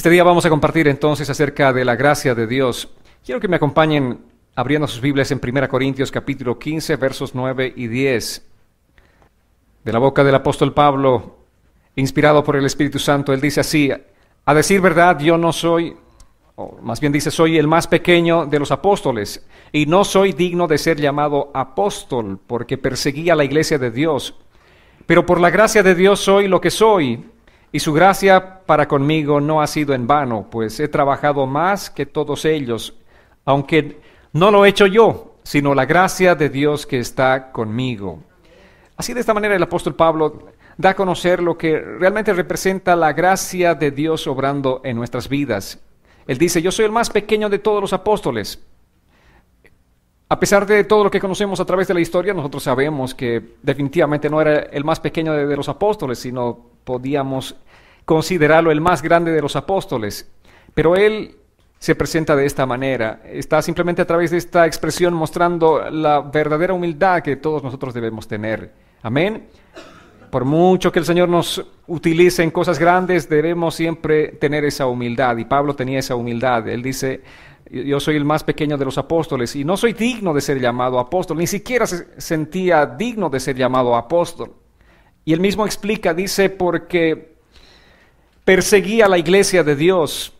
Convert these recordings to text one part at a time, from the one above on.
Este día vamos a compartir entonces acerca de la gracia de Dios. Quiero que me acompañen abriendo sus Biblias en 1 Corintios capítulo 15, versos 9 y 10. De la boca del apóstol Pablo, inspirado por el Espíritu Santo, él dice así: a decir verdad, yo no soy, o más bien dice, soy el más pequeño de los apóstoles, y no soy digno de ser llamado apóstol, porque perseguí a la iglesia de Dios. Pero por la gracia de Dios soy lo que soy, y su gracia para conmigo no ha sido en vano, pues he trabajado más que todos ellos, aunque no lo he hecho yo, sino la gracia de Dios que está conmigo. Así, de esta manera, el apóstol Pablo da a conocer lo que realmente representa la gracia de Dios obrando en nuestras vidas. Él dice: yo soy el más pequeño de todos los apóstoles. A pesar de todo lo que conocemos a través de la historia, nosotros sabemos que definitivamente no era el más pequeño de los apóstoles, sino podíamos considerarlo el más grande de los apóstoles. Pero él se presenta de esta manera. Está simplemente a través de esta expresión mostrando la verdadera humildad que todos nosotros debemos tener. Amén. Por mucho que el Señor nos utilice en cosas grandes, debemos siempre tener esa humildad. Y Pablo tenía esa humildad. Él dice: yo soy el más pequeño de los apóstoles y no soy digno de ser llamado apóstol. Ni siquiera se sentía digno de ser llamado apóstol. Y él mismo explica, dice: porque perseguí a la iglesia de Dios.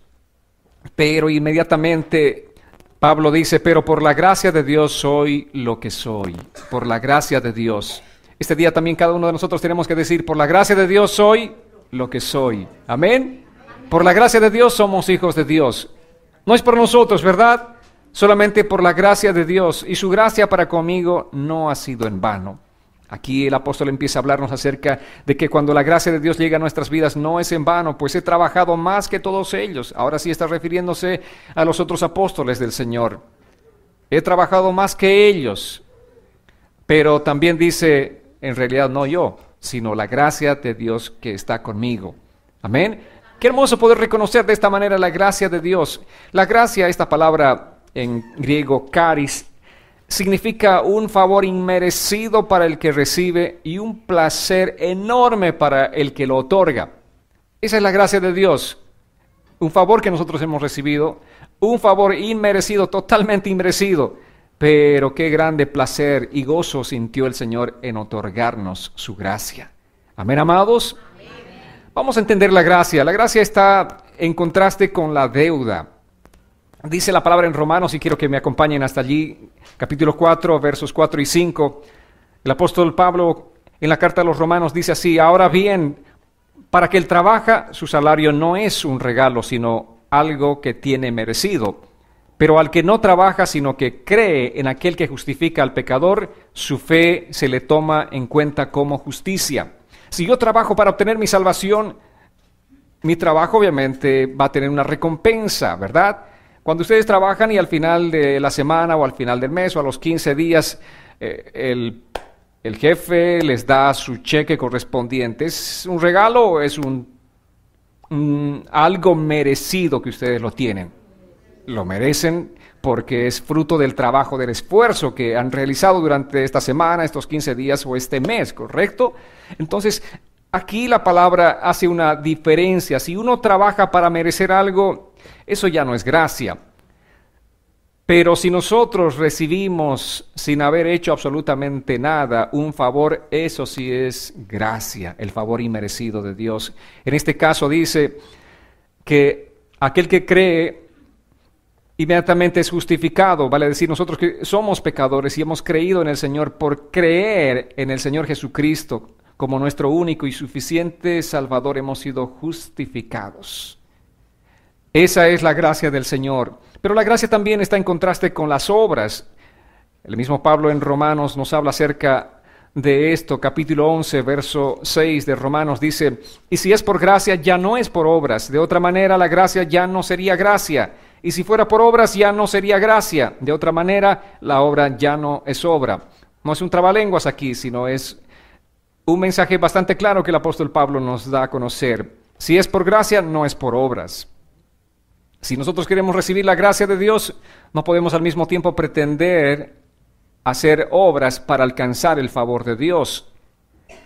Pero inmediatamente Pablo dice: pero por la gracia de Dios soy lo que soy. Por la gracia de Dios. Este día también cada uno de nosotros tenemos que decir: por la gracia de Dios soy lo que soy. Amén. Por la gracia de Dios somos hijos de Dios. No es por nosotros, ¿verdad? Solamente por la gracia de Dios. Y su gracia para conmigo no ha sido en vano. Aquí el apóstol empieza a hablarnos acerca de que cuando la gracia de Dios llega a nuestras vidas no es en vano, pues he trabajado más que todos ellos. Ahora sí está refiriéndose a los otros apóstoles del Señor. He trabajado más que ellos. Pero también dice: en realidad no yo, sino la gracia de Dios que está conmigo. Amén. Qué hermoso poder reconocer de esta manera la gracia de Dios. La gracia, esta palabra en griego, charis, significa un favor inmerecido para el que recibe y un placer enorme para el que lo otorga. Esa es la gracia de Dios. Un favor que nosotros hemos recibido, un favor inmerecido, totalmente inmerecido. Pero qué grande placer y gozo sintió el Señor en otorgarnos su gracia. Amén, amados. Amén. Vamos a entender la gracia. La gracia está en contraste con la deuda. Dice la palabra en Romanos, y quiero que me acompañen hasta allí, capítulo 4, versos 4 y 5. El apóstol Pablo en la carta a los Romanos dice así: ahora bien, para que él trabaja, su salario no es un regalo, sino algo que tiene merecido. Pero al que no trabaja, sino que cree en aquel que justifica al pecador, su fe se le toma en cuenta como justicia. Si yo trabajo para obtener mi salvación, mi trabajo obviamente va a tener una recompensa, ¿verdad? Cuando ustedes trabajan y al final de la semana o al final del mes o a los 15 días, el jefe les da su cheque correspondiente. ¿Es un regalo o es algo merecido que ustedes lo tienen? Lo merecen porque es fruto del trabajo, del esfuerzo que han realizado durante esta semana, estos 15 días o este mes, ¿correcto? Entonces, aquí la palabra hace una diferencia. Si uno trabaja para merecer algo, eso ya no es gracia. Pero si nosotros recibimos, sin haber hecho absolutamente nada, un favor, eso sí es gracia, el favor inmerecido de Dios. En este caso dice que aquel que cree inmediatamente es justificado, vale decir, nosotros que somos pecadores y hemos creído en el Señor, por creer en el Señor Jesucristo como nuestro único y suficiente Salvador, hemos sido justificados. Esa es la gracia del Señor. Pero la gracia también está en contraste con las obras. El mismo Pablo en Romanos nos habla acerca de esto, capítulo 11, verso 6 de Romanos, dice: y si es por gracia, ya no es por obras. De otra manera, la gracia ya no sería gracia. Y si fuera por obras, ya no sería gracia. De otra manera, la obra ya no es obra. No es un trabalenguas aquí, sino es un mensaje bastante claro que el apóstol Pablo nos da a conocer. Si es por gracia, no es por obras. Si nosotros queremos recibir la gracia de Dios, no podemos al mismo tiempo pretender hacer obras para alcanzar el favor de Dios.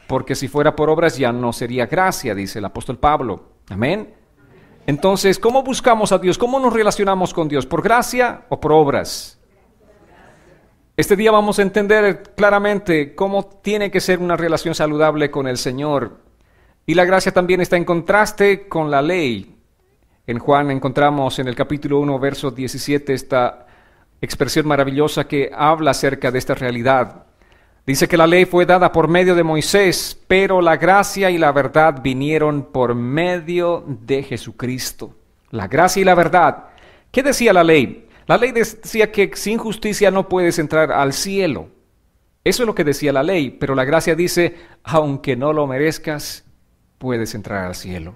Porque si fuera por obras, ya no sería gracia, dice el apóstol Pablo. Amén. Entonces, ¿cómo buscamos a Dios? ¿Cómo nos relacionamos con Dios? ¿Por gracia o por obras? Este día vamos a entender claramente cómo tiene que ser una relación saludable con el Señor. Y la gracia también está en contraste con la ley. En Juan encontramos en el capítulo 1, verso 17, esta expresión maravillosa que habla acerca de esta realidad. Dice que la ley fue dada por medio de Moisés, pero la gracia y la verdad vinieron por medio de Jesucristo. La gracia y la verdad. ¿Qué decía la ley? La ley decía que sin justicia no puedes entrar al cielo. Eso es lo que decía la ley, pero la gracia dice, aunque no lo merezcas, puedes entrar al cielo.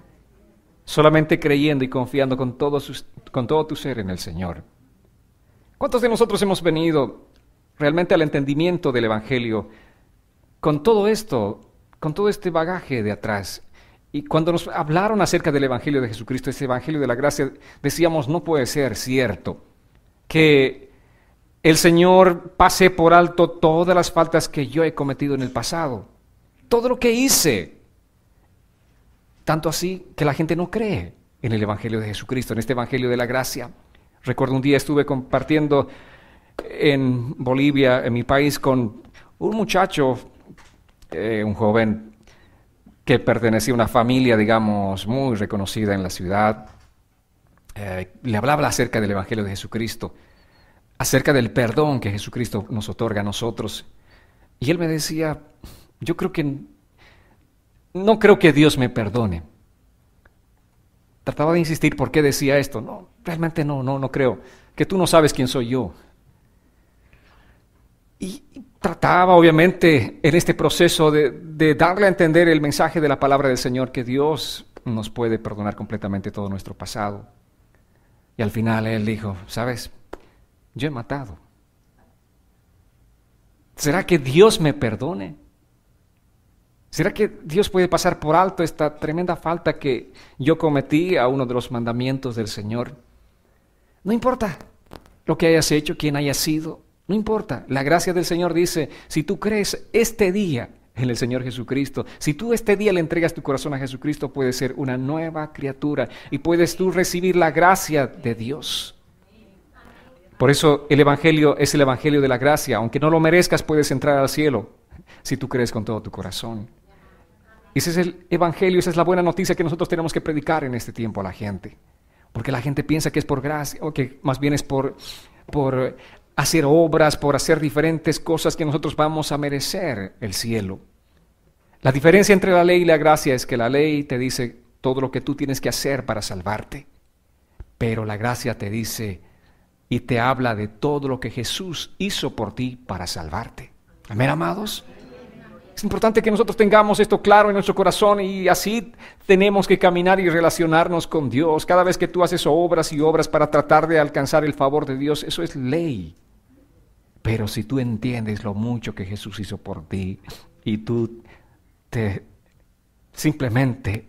Solamente creyendo y confiando con todo tu ser en el Señor. ¿Cuántos de nosotros hemos venido realmente al entendimiento del Evangelio con todo esto, con todo este bagaje de atrás? Y cuando nos hablaron acerca del Evangelio de Jesucristo, este Evangelio de la gracia, decíamos, no puede ser cierto que el Señor pase por alto todas las faltas que yo he cometido en el pasado, todo lo que hice, tanto así que la gente no cree en el Evangelio de Jesucristo, en este Evangelio de la gracia. Recuerdo un día estuve compartiendo en Bolivia, en mi país, con un muchacho, un joven que pertenecía a una familia, digamos, muy reconocida en la ciudad. Le hablaba acerca del Evangelio de Jesucristo, acerca del perdón que Jesucristo nos otorga a nosotros. Y él me decía, no creo que Dios me perdone. Trataba de insistir por qué decía esto. No, realmente no creo. Que tú no sabes quién soy yo. Y trataba, obviamente, en este proceso de darle a entender el mensaje de la palabra del Señor, que Dios nos puede perdonar completamente todo nuestro pasado. Y al final él dijo, ¿sabes? Yo he matado. ¿Será que Dios me perdone? ¿Será que Dios puede pasar por alto esta tremenda falta que yo cometí a uno de los mandamientos del Señor? No importa lo que hayas hecho, quién hayas sido, no importa. La gracia del Señor dice, si tú crees este día en el Señor Jesucristo, si tú este día le entregas tu corazón a Jesucristo, puedes ser una nueva criatura y puedes tú recibir la gracia de Dios. Por eso el Evangelio es el Evangelio de la gracia. Aunque no lo merezcas, puedes entrar al cielo si tú crees con todo tu corazón. Ese es el Evangelio, esa es la buena noticia que nosotros tenemos que predicar en este tiempo a la gente. Porque la gente piensa que es por gracia, o que más bien es por hacer obras, por hacer diferentes cosas que nosotros vamos a merecer el cielo. La diferencia entre la ley y la gracia es que la ley te dice todo lo que tú tienes que hacer para salvarte. Pero la gracia te dice y te habla de todo lo que Jesús hizo por ti para salvarte. Amén, amados. Es importante que nosotros tengamos esto claro en nuestro corazón y así tenemos que caminar y relacionarnos con Dios. Cada vez que tú haces obras y obras para tratar de alcanzar el favor de Dios, eso es ley. Pero si tú entiendes lo mucho que Jesús hizo por ti y tú te simplemente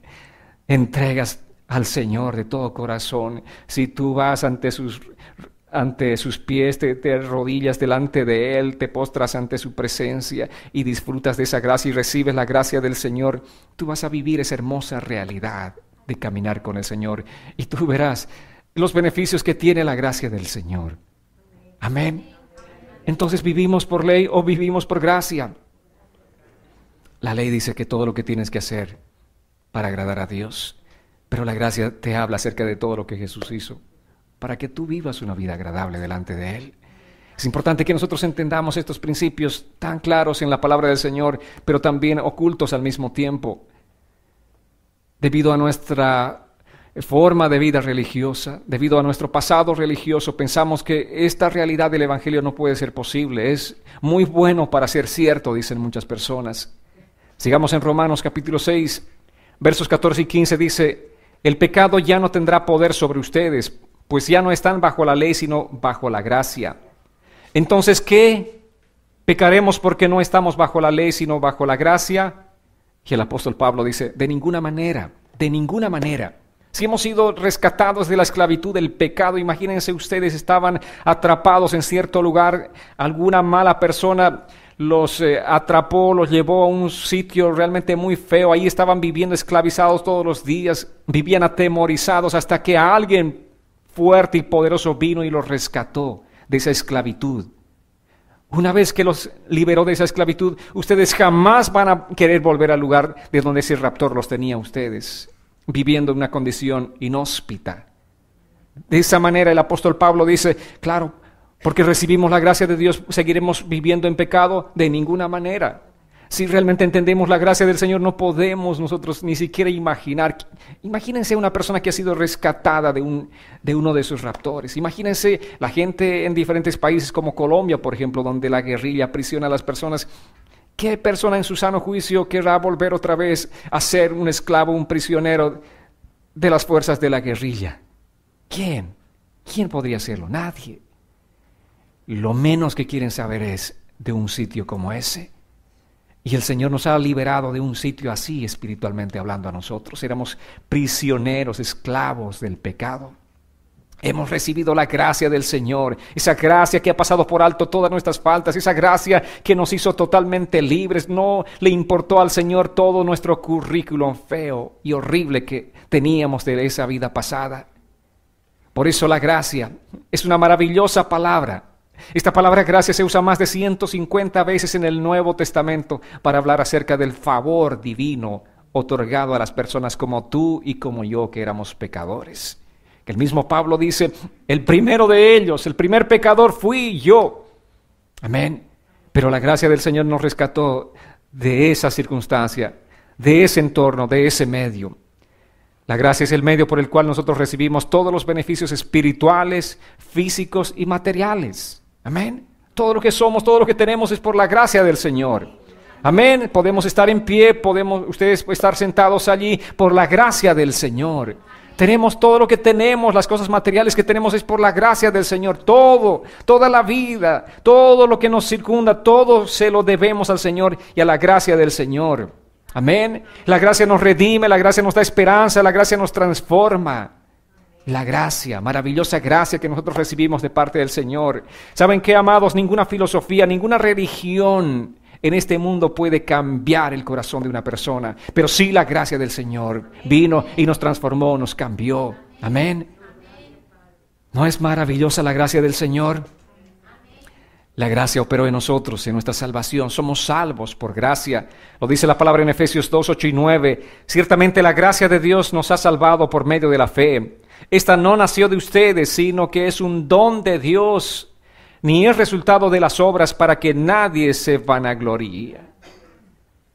entregas al Señor de todo corazón, si tú vas ante sus pies, te arrodillas delante de Él, te postras ante su presencia y disfrutas de esa gracia y recibes la gracia del Señor, tú vas a vivir esa hermosa realidad de caminar con el Señor y tú verás los beneficios que tiene la gracia del Señor. Amén. Entonces, ¿vivimos por ley o vivimos por gracia? La ley dice que todo lo que tienes que hacer para agradar a Dios, pero la gracia te habla acerca de todo lo que Jesús hizo para que tú vivas una vida agradable delante de Él. Es importante que nosotros entendamos estos principios tan claros en la palabra del Señor, pero también ocultos al mismo tiempo. Debido a nuestra forma de vida religiosa, debido a nuestro pasado religioso, pensamos que esta realidad del Evangelio no puede ser posible. Es muy bueno para ser cierto, dicen muchas personas. Sigamos en Romanos capítulo 6, versos 14 y 15, dice, el pecado ya no tendrá poder sobre ustedes, pues ya no están bajo la ley, sino bajo la gracia. Entonces, ¿qué? ¿Pecaremos porque no estamos bajo la ley, sino bajo la gracia? Y el apóstol Pablo dice, de ninguna manera, de ninguna manera. Si hemos sido rescatados de la esclavitud del pecado, imagínense ustedes, estaban atrapados en cierto lugar, alguna mala persona los atrapó, los llevó a un sitio realmente muy feo, ahí estaban viviendo esclavizados todos los días, vivían atemorizados hasta que alguien fuerte y poderoso vino y los rescató de esa esclavitud. Una vez que los liberó de esa esclavitud, ustedes jamás van a querer volver al lugar de donde ese raptor los tenía a ustedes, viviendo en una condición inhóspita. De esa manera el apóstol Pablo dice, claro, porque recibimos la gracia de Dios, ¿seguiremos viviendo en pecado? De ninguna manera. Si realmente entendemos la gracia del Señor, no podemos nosotros ni siquiera imaginar. Imagínense una persona que ha sido rescatada de uno de esos raptores. Imagínense la gente en diferentes países como Colombia, por ejemplo, donde la guerrilla aprisiona a las personas. ¿Qué persona en su sano juicio querrá volver otra vez a ser un esclavo, un prisionero de las fuerzas de la guerrilla? ¿Quién? ¿Quién podría hacerlo? Nadie. Lo menos que quieren saber es de un sitio como ese. Y el Señor nos ha liberado de un sitio así, espiritualmente hablando a nosotros. Éramos prisioneros, esclavos del pecado. Hemos recibido la gracia del Señor, esa gracia que ha pasado por alto todas nuestras faltas, esa gracia que nos hizo totalmente libres. No le importó al Señor todo nuestro currículum feo y horrible que teníamos de esa vida pasada. Por eso la gracia es una maravillosa palabra. Esta palabra gracia se usa más de 150 veces en el Nuevo Testamento para hablar acerca del favor divino otorgado a las personas como tú y como yo, que éramos pecadores. El mismo Pablo dice, el primero de ellos, el primer pecador fui yo. Amén. Pero la gracia del Señor nos rescató de esa circunstancia, de ese entorno, de ese medio. La gracia es el medio por el cual nosotros recibimos todos los beneficios espirituales, físicos y materiales. Amén. Todo lo que somos, todo lo que tenemos es por la gracia del Señor. Amén. Podemos estar en pie, podemos ustedes estar sentados allí por la gracia del Señor. Tenemos todo lo que tenemos, las cosas materiales que tenemos es por la gracia del Señor. Todo, toda la vida, todo lo que nos circunda, todo se lo debemos al Señor y a la gracia del Señor. Amén. La gracia nos redime, la gracia nos da esperanza, la gracia nos transforma. La gracia, maravillosa gracia que nosotros recibimos de parte del Señor. ¿Saben qué, amados? Ninguna filosofía, ninguna religión en este mundo puede cambiar el corazón de una persona. Pero sí la gracia del Señor vino y nos transformó, nos cambió. Amén. ¿No es maravillosa la gracia del Señor? La gracia operó en nosotros, en nuestra salvación. Somos salvos por gracia. Lo dice la palabra en Efesios 2, 8 y 9. Ciertamente la gracia de Dios nos ha salvado por medio de la fe. Esta no nació de ustedes, sino que es un don de Dios, ni es resultado de las obras para que nadie se vanagloríe.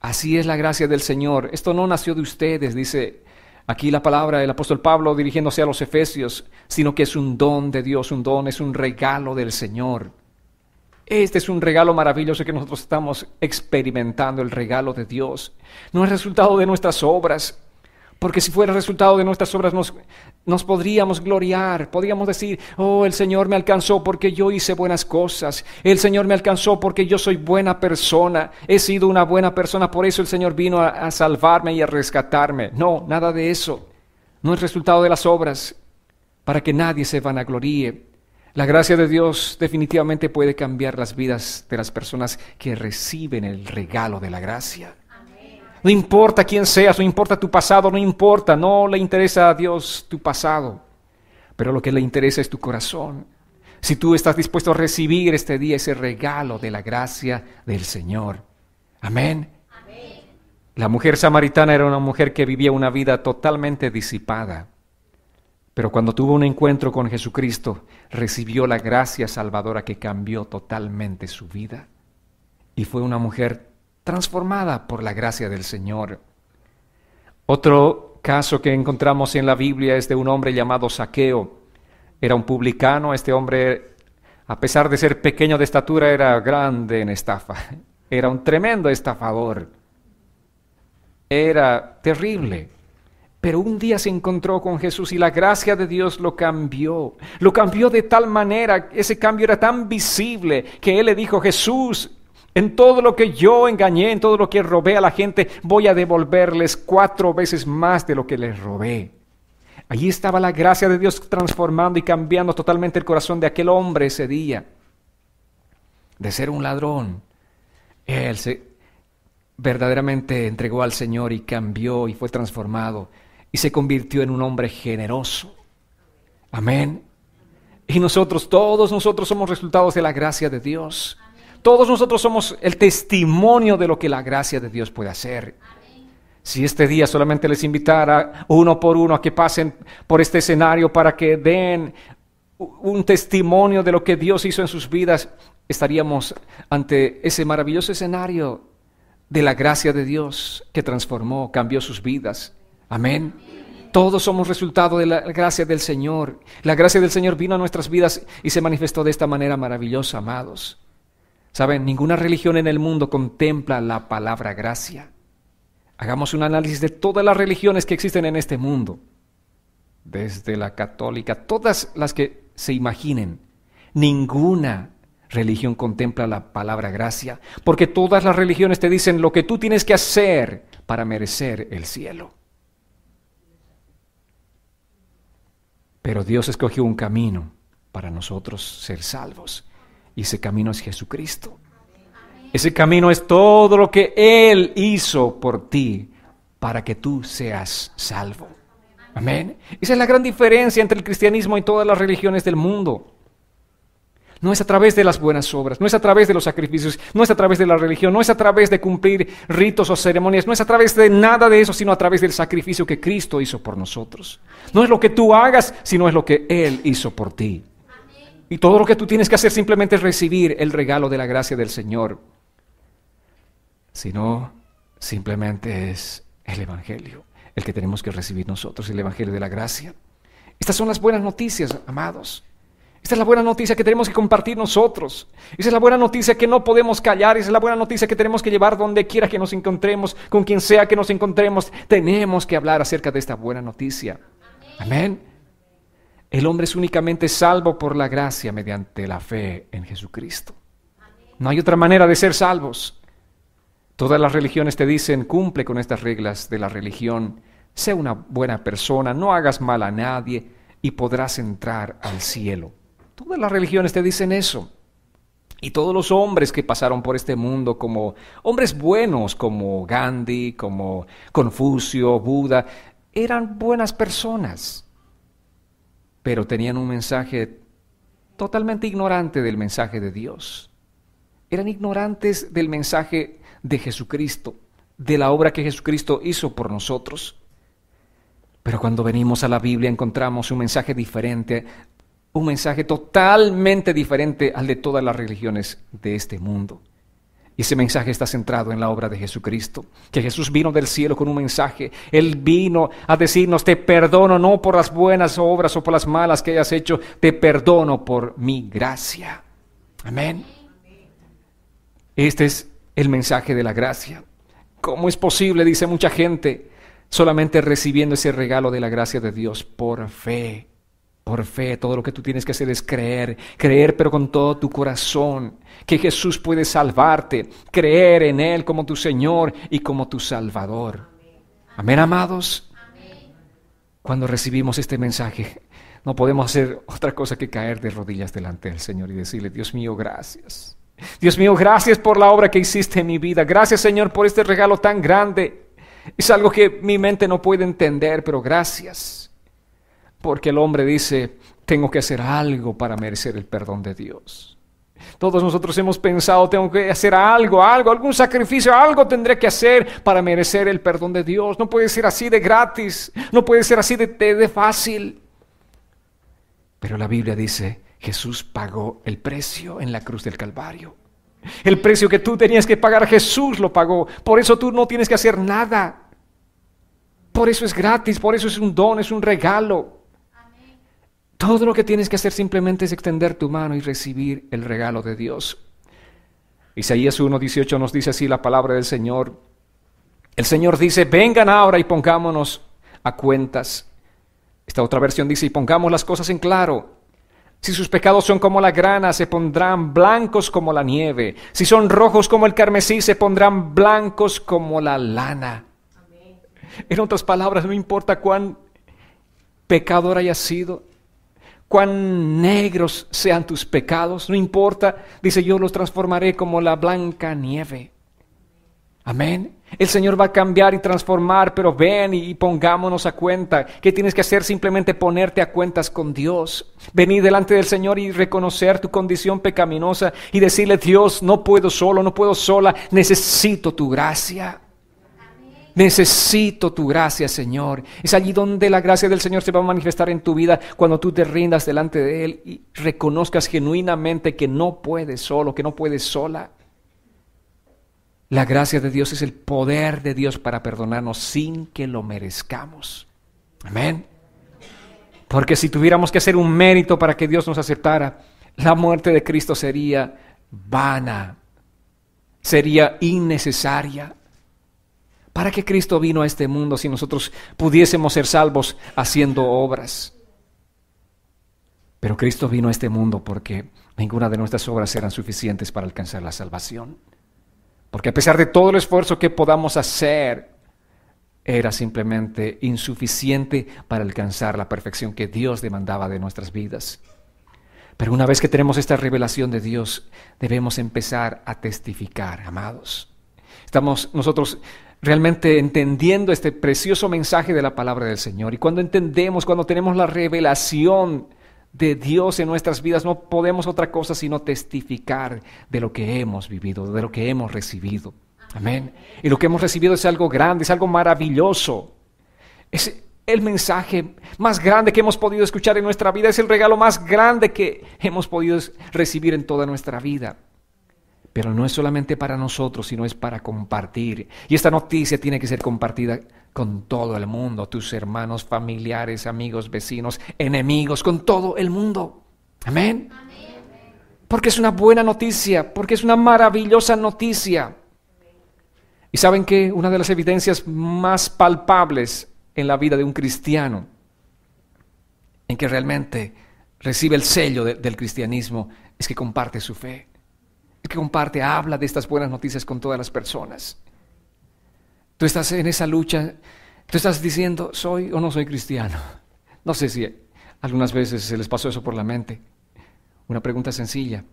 Así es la gracia del Señor. Esto no nació de ustedes, dice aquí la palabra del apóstol Pablo dirigiéndose a los Efesios, sino que es un don de Dios, un don, es un regalo del Señor. Este es un regalo maravilloso que nosotros estamos experimentando, el regalo de Dios. No es resultado de nuestras obras, porque si fuera resultado de nuestras obras nos podríamos gloriar, podríamos decir, oh, el Señor me alcanzó porque yo hice buenas cosas, el Señor me alcanzó porque yo soy buena persona, he sido una buena persona, por eso el Señor vino a salvarme y a rescatarme. No, nada de eso, no es resultado de las obras, para que nadie se vanagloríe. La gracia de Dios definitivamente puede cambiar las vidas de las personas que reciben el regalo de la gracia. No importa quién seas, no importa tu pasado, no importa, no le interesa a Dios tu pasado, pero lo que le interesa es tu corazón. Si tú estás dispuesto a recibir este día ese regalo de la gracia del Señor. Amén. Amén. La mujer samaritana era una mujer que vivía una vida totalmente disipada, pero cuando tuvo un encuentro con Jesucristo, recibió la gracia salvadora que cambió totalmente su vida. Y fue una mujer transformada por la gracia del Señor. Otro caso que encontramos en la Biblia es de un hombre llamado Zaqueo. Era un publicano. Este hombre, a pesar de ser pequeño de estatura, era grande en estafa. Era un tremendo estafador. Era terrible. Pero un día se encontró con Jesús y la gracia de Dios lo cambió. Lo cambió de tal manera, ese cambio era tan visible que él le dijo, Jesús, en todo lo que yo engañé, en todo lo que robé a la gente, voy a devolverles 4 veces más de lo que les robé. Allí estaba la gracia de Dios transformando y cambiando totalmente el corazón de aquel hombre ese día. De ser un ladrón, él se verdaderamente entregó al Señor y cambió y fue transformado y se convirtió en un hombre generoso. Amén. Y nosotros, todos nosotros somos resultados de la gracia de Dios. Todos nosotros somos el testimonio de lo que la gracia de Dios puede hacer. Si este día solamente les invitara uno por uno a que pasen por este escenario para que den un testimonio de lo que Dios hizo en sus vidas, estaríamos ante ese maravilloso escenario de la gracia de Dios que transformó, cambió sus vidas. Amén. Todos somos resultado de la gracia del Señor. La gracia del Señor vino a nuestras vidas y se manifestó de esta manera maravillosa, amados. Saben, ninguna religión en el mundo contempla la palabra gracia. Hagamos un análisis de todas las religiones que existen en este mundo, desde la católica, todas las que se imaginen. Ninguna religión contempla la palabra gracia, porque todas las religiones te dicen lo que tú tienes que hacer para merecer el cielo. Pero Dios escogió un camino para nosotros ser salvos, y ese camino es Jesucristo. Ese camino es todo lo que Él hizo por ti para que tú seas salvo. Amén. Esa es la gran diferencia entre el cristianismo y todas las religiones del mundo. No es a través de las buenas obras, no es a través de los sacrificios, no es a través de la religión, no es a través de cumplir ritos o ceremonias, no es a través de nada de eso, sino a través del sacrificio que Cristo hizo por nosotros. No es lo que tú hagas, sino es lo que Él hizo por ti. Y todo lo que tú tienes que hacer simplemente es recibir el regalo de la gracia del Señor. Si no, simplemente es el Evangelio el que tenemos que recibir nosotros, el Evangelio de la gracia. Estas son las buenas noticias, amados. Esta es la buena noticia que tenemos que compartir nosotros. Esa es la buena noticia que no podemos callar. Esa es la buena noticia que tenemos que llevar donde quiera que nos encontremos, con quien sea que nos encontremos. Tenemos que hablar acerca de esta buena noticia. Amén. El hombre es únicamente salvo por la gracia mediante la fe en Jesucristo. No hay otra manera de ser salvos. Todas las religiones te dicen, cumple con estas reglas de la religión, sé una buena persona, no hagas mal a nadie y podrás entrar al cielo. Todas las religiones te dicen eso. Y todos los hombres que pasaron por este mundo como hombres buenos, como Gandhi, como Confucio, Buda, eran buenas personas, pero tenían un mensaje totalmente ignorante del mensaje de Dios. Eran ignorantes del mensaje de Jesucristo, de la obra que Jesucristo hizo por nosotros. Pero cuando venimos a la Biblia encontramos un mensaje diferente, un mensaje totalmente diferente al de todas las religiones de este mundo. Y ese mensaje está centrado en la obra de Jesucristo, que Jesús vino del cielo con un mensaje. Él vino a decirnos, te perdono no por las buenas obras o por las malas que hayas hecho, te perdono por mi gracia. Amén. Este es el mensaje de la gracia. ¿Cómo es posible, dice mucha gente, solamente recibiendo ese regalo de la gracia de Dios por fe? Por fe, todo lo que tú tienes que hacer es creer, pero con todo tu corazón, que Jesús puede salvarte, creer en Él como tu Señor y como tu Salvador. Amén, amados. Cuando recibimos este mensaje, no podemos hacer otra cosa que caer de rodillas delante del Señor y decirle, Dios mío, gracias. Dios mío, gracias por la obra que hiciste en mi vida. Gracias, Señor, por este regalo tan grande. Es algo que mi mente no puede entender, pero gracias. Porque el hombre dice, tengo que hacer algo para merecer el perdón de Dios. Todos nosotros hemos pensado, tengo que hacer algo, algún sacrificio, algo tendré que hacer para merecer el perdón de Dios. No puede ser así de gratis, no puede ser así de fácil. Pero la Biblia dice, Jesús pagó el precio en la cruz del Calvario. El precio que tú tenías que pagar, Jesús lo pagó. Por eso tú no tienes que hacer nada. Por eso es gratis, por eso es un don, es un regalo. Amén. Todo lo que tienes que hacer simplemente es extender tu mano y recibir el regalo de Dios. Isaías 1:18 nos dice así la palabra del Señor. El Señor dice, vengan ahora y pongámonos a cuentas. Esta otra versión dice, y pongamos las cosas en claro. Si sus pecados son como la grana, se pondrán blancos como la nieve. Si son rojos como el carmesí, se pondrán blancos como la lana. Amén. En otras palabras, no importa cuán pecador hayas sido, cuán negros sean tus pecados, no importa, dice, yo los transformaré como la blanca nieve. Amén. El Señor va a cambiar y transformar, pero ven y pongámonos a cuenta. ¿Qué tienes que hacer? Simplemente ponerte a cuentas con Dios. Venir delante del Señor y reconocer tu condición pecaminosa y decirle, Dios, no puedo solo, no puedo sola, necesito tu gracia. Necesito tu gracia, Señor. Es allí donde la gracia del Señor se va a manifestar en tu vida, cuando tú te rindas delante de Él y reconozcas genuinamente que no puedes solo, que no puedes sola. La gracia de Dios es el poder de Dios para perdonarnos sin que lo merezcamos. Amén. Porque si tuviéramos que hacer un mérito para que Dios nos aceptara, la muerte de Cristo sería vana, sería innecesaria. ¿Para qué Cristo vino a este mundo si nosotros pudiésemos ser salvos haciendo obras? Pero Cristo vino a este mundo porque ninguna de nuestras obras eran suficientes para alcanzar la salvación. Porque a pesar de todo el esfuerzo que podamos hacer, era simplemente insuficiente para alcanzar la perfección que Dios demandaba de nuestras vidas. Pero una vez que tenemos esta revelación de Dios, debemos empezar a testificar, amados. Estamos nosotros realmente entendiendo este precioso mensaje de la palabra del Señor. Y cuando entendemos, cuando tenemos la revelación de Dios en nuestras vidas, no podemos otra cosa sino testificar de lo que hemos vivido, de lo que hemos recibido. Amén. Y lo que hemos recibido es algo grande, es algo maravilloso. Es el mensaje más grande que hemos podido escuchar en nuestra vida, es el regalo más grande que hemos podido recibir en toda nuestra vida. Pero no es solamente para nosotros, sino es para compartir. Y esta noticia tiene que ser compartida con todo el mundo, tus hermanos, familiares, amigos, vecinos, enemigos, con todo el mundo. Amén. Porque es una buena noticia, porque es una maravillosa noticia. Y ¿saben qué? Una de las evidencias más palpables en la vida de un cristiano, en que realmente recibe el sello del cristianismo, es que comparte su fe. El que comparte, habla de estas buenas noticias con todas las personas. Tú estás en esa lucha, tú estás diciendo, ¿soy o no soy cristiano? No sé si algunas veces se les pasó eso por la mente. Una pregunta sencilla.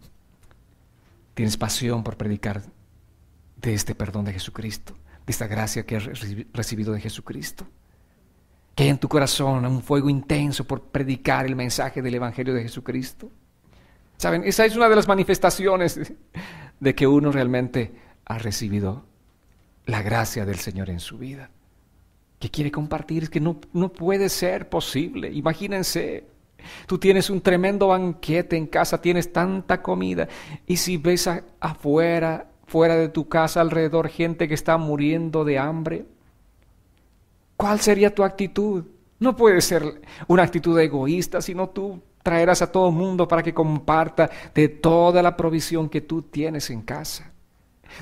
¿Tienes pasión por predicar de este perdón de Jesucristo? De esta gracia que has recibido de Jesucristo. Que hay en tu corazón un fuego intenso por predicar el mensaje del Evangelio de Jesucristo. ¿Saben? Esa es una de las manifestaciones de que uno realmente ha recibido la gracia del Señor en su vida. Que quiere compartir, es que no puede ser posible. Imagínense, tú tienes un tremendo banquete en casa, tienes tanta comida, y si ves afuera, fuera de tu casa, alrededor, gente que está muriendo de hambre, ¿cuál sería tu actitud? No puede ser una actitud egoísta, sino tú traerás a todo el mundo para que comparta de toda la provisión que tú tienes en casa.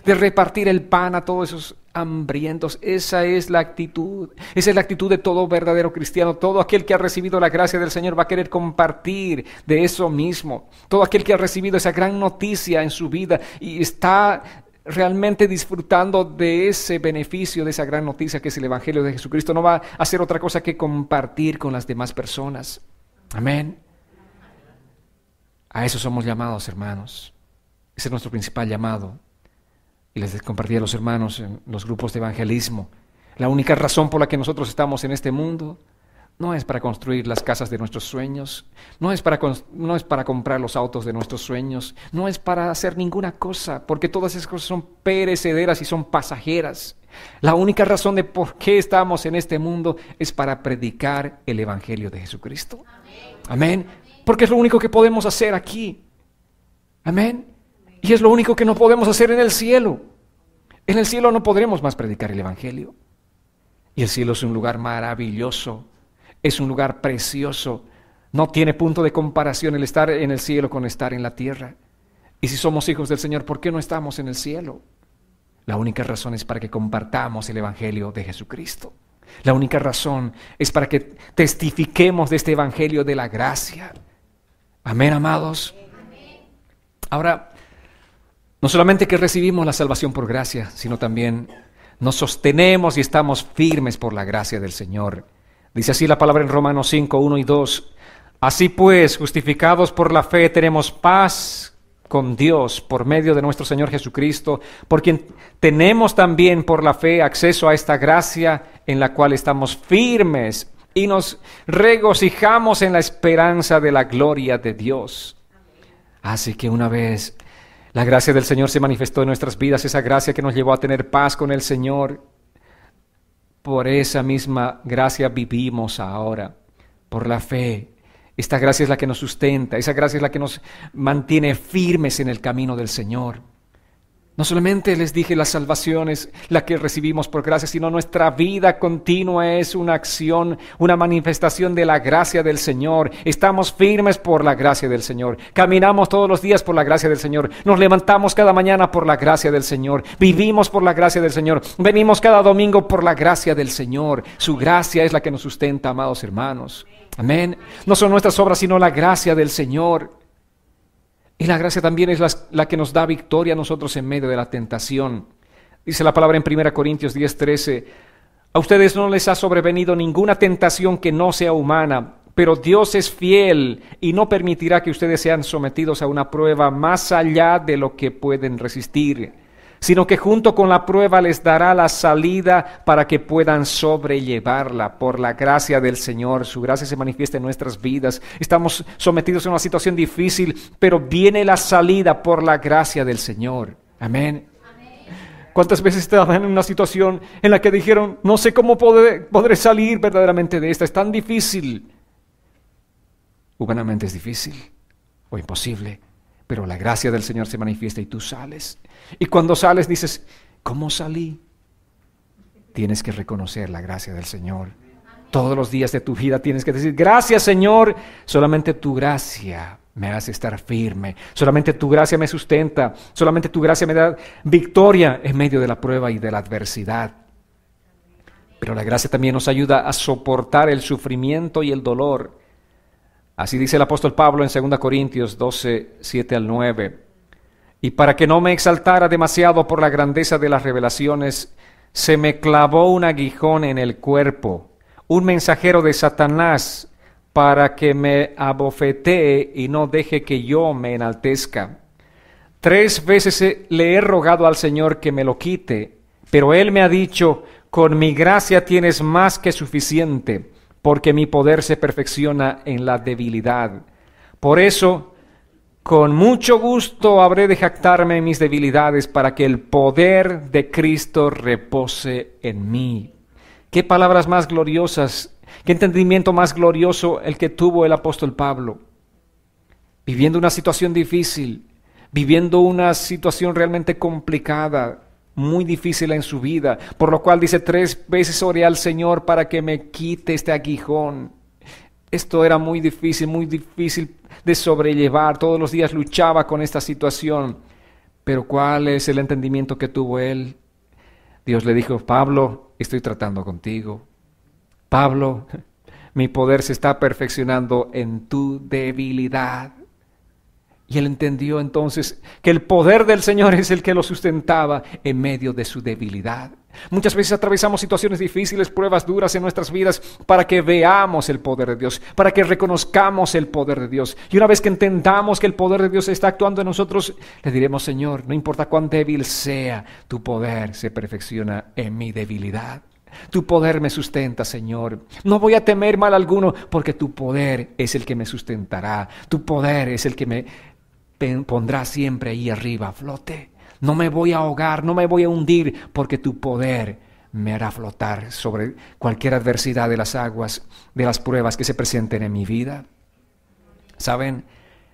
De repartir el pan a todos esos hambrientos. Esa es la actitud. Esa es la actitud de todo verdadero cristiano. Todo aquel que ha recibido la gracia del Señor va a querer compartir de eso mismo. Todo aquel que ha recibido esa gran noticia en su vida y está realmente disfrutando de ese beneficio, de esa gran noticia que es el Evangelio de Jesucristo, no va a hacer otra cosa que compartir con las demás personas. Amén. A eso somos llamados, hermanos. Ese es nuestro principal llamado. Y les compartí a los hermanos en los grupos de evangelismo. La única razón por la que nosotros estamos en este mundo no es para construir las casas de nuestros sueños, no es para comprar los autos de nuestros sueños, no es para hacer ninguna cosa, porque todas esas cosas son perecederas y son pasajeras. La única razón de por qué estamos en este mundo es para predicar el Evangelio de Jesucristo. Amén. Porque es lo único que podemos hacer aquí. Amén. Y es lo único que no podemos hacer en el cielo. En el cielo no podremos más predicar el Evangelio. Y el cielo es un lugar maravilloso. Es un lugar precioso. No tiene punto de comparación el estar en el cielo con estar en la tierra. Y si somos hijos del Señor, ¿por qué no estamos en el cielo? La única razón es para que compartamos el Evangelio de Jesucristo. La única razón es para que testifiquemos de este Evangelio de la gracia. Amén, amados. Ahora, no solamente que recibimos la salvación por gracia, sino también nos sostenemos y estamos firmes por la gracia del Señor. Dice así la palabra en Romanos 5, 1 y 2. Así pues, justificados por la fe, tenemos paz con Dios por medio de nuestro Señor Jesucristo, por quien tenemos también por la fe acceso a esta gracia en la cual estamos firmes y nos regocijamos en la esperanza de la gloria de Dios. Así que una vez la gracia del Señor se manifestó en nuestras vidas, esa gracia que nos llevó a tener paz con el Señor, por esa misma gracia vivimos ahora, por la fe. Esta gracia es la que nos sustenta, esa gracia es la que nos mantiene firmes en el camino del Señor. No solamente les dije la salvación es la que recibimos por gracia, sino nuestra vida continua es una acción, una manifestación de la gracia del Señor. Estamos firmes por la gracia del Señor. Caminamos todos los días por la gracia del Señor. Nos levantamos cada mañana por la gracia del Señor. Vivimos por la gracia del Señor. Venimos cada domingo por la gracia del Señor. Su gracia es la que nos sustenta, amados hermanos. Amén. No son nuestras obras, sino la gracia del Señor. Y la gracia también es la que nos da victoria a nosotros en medio de la tentación. Dice la palabra en 1 Corintios 10:13, a ustedes no les ha sobrevenido ninguna tentación que no sea humana, pero Dios es fiel y no permitirá que ustedes sean sometidos a una prueba más allá de lo que pueden resistir, sino que junto con la prueba les dará la salida para que puedan sobrellevarla. Por la gracia del Señor, su gracia se manifiesta en nuestras vidas. Estamos sometidos a una situación difícil, pero viene la salida por la gracia del Señor. Amén. ¿Cuántas veces estaban en una situación en la que dijeron, no sé cómo podré salir verdaderamente de esta? Es tan difícil. Humanamente es difícil o imposible, pero la gracia del Señor se manifiesta y tú sales. Y cuando sales dices, ¿cómo salí? Tienes que reconocer la gracia del Señor. Todos los días de tu vida tienes que decir, gracias Señor, solamente tu gracia me hace estar firme, solamente tu gracia me sustenta, solamente tu gracia me da victoria en medio de la prueba y de la adversidad. Pero la gracia también nos ayuda a soportar el sufrimiento y el dolor. Así dice el apóstol Pablo en 2 Corintios 12, 7 al 9. Y para que no me exaltara demasiado por la grandeza de las revelaciones, se me clavó un aguijón en el cuerpo, un mensajero de Satanás, para que me abofetee y no deje que yo me enaltezca. 3 veces le he rogado al Señor que me lo quite, pero Él me ha dicho, con mi gracia tienes más que suficiente, porque mi poder se perfecciona en la debilidad. Por eso, con mucho gusto habré de jactarme en mis debilidades para que el poder de Cristo repose en mí. Qué palabras más gloriosas, qué entendimiento más glorioso el que tuvo el apóstol Pablo. Viviendo una situación difícil, viviendo una situación realmente complicada, muy difícil en su vida, por lo cual dice 3 veces oré al Señor para que me quite este aguijón. Esto era muy difícil de sobrellevar. Todos los días luchaba con esta situación. Pero ¿cuál es el entendimiento que tuvo él? Dios le dijo, Pablo, estoy tratando contigo. Pablo, mi poder se está perfeccionando en tu debilidad. Y él entendió entonces que el poder del Señor es el que lo sustentaba en medio de su debilidad. Muchas veces atravesamos situaciones difíciles, pruebas duras en nuestras vidas para que veamos el poder de Dios, para que reconozcamos el poder de Dios. Y una vez que entendamos que el poder de Dios está actuando en nosotros, le diremos, Señor, no importa cuán débil sea, tu poder se perfecciona en mi debilidad. Tu poder me sustenta, Señor. No voy a temer mal alguno, porque tu poder es el que me sustentará. Tu poder es el que me pondrá siempre ahí arriba a flote. No me voy a ahogar, no me voy a hundir, porque tu poder me hará flotar sobre cualquier adversidad de las aguas, de las pruebas que se presenten en mi vida. ¿Saben?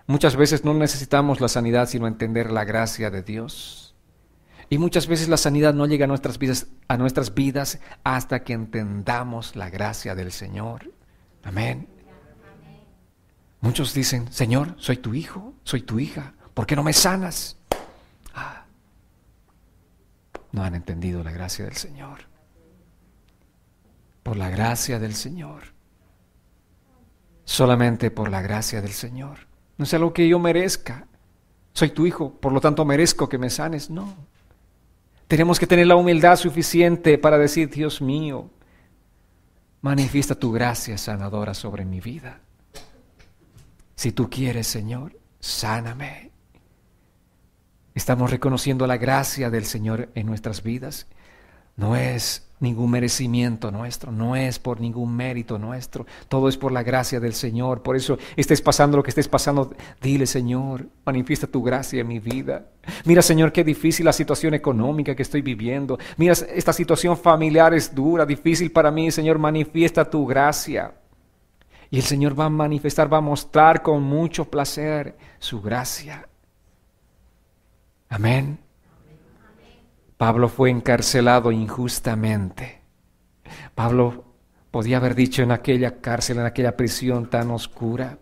Muchas veces no necesitamos la sanidad, sino entender la gracia de Dios. Y muchas veces la sanidad no llega a nuestras vidas hasta que entendamos la gracia del Señor. Amén. Muchos dicen, Señor, soy tu hijo, soy tu hija, ¿por qué no me sanas? No han entendido la gracia del Señor. Por la gracia del Señor. Solamente por la gracia del Señor. No es algo que yo merezca. Soy tu hijo, por lo tanto merezco que me sanes. No. Tenemos que tener la humildad suficiente para decir, Dios mío, Manifiesta tu gracia sanadora sobre mi vida. Si tú quieres, Señor, sáname. Estamos reconociendo la gracia del Señor en nuestras vidas. No es ningún merecimiento nuestro, no es por ningún mérito nuestro, todo es por la gracia del Señor. Por eso estés pasando lo que estés pasando, dile: Señor, manifiesta tu gracia en mi vida. Mira, Señor, qué difícil la situación económica que estoy viviendo. Mira, esta situación familiar es dura, difícil para mí. Señor, manifiesta tu gracia. Y el Señor va a manifestar, va a mostrar con mucho placer su gracia. Amén. Pablo fue encarcelado injustamente. Pablo podía haber dicho en aquella cárcel, en aquella prisión tan oscura: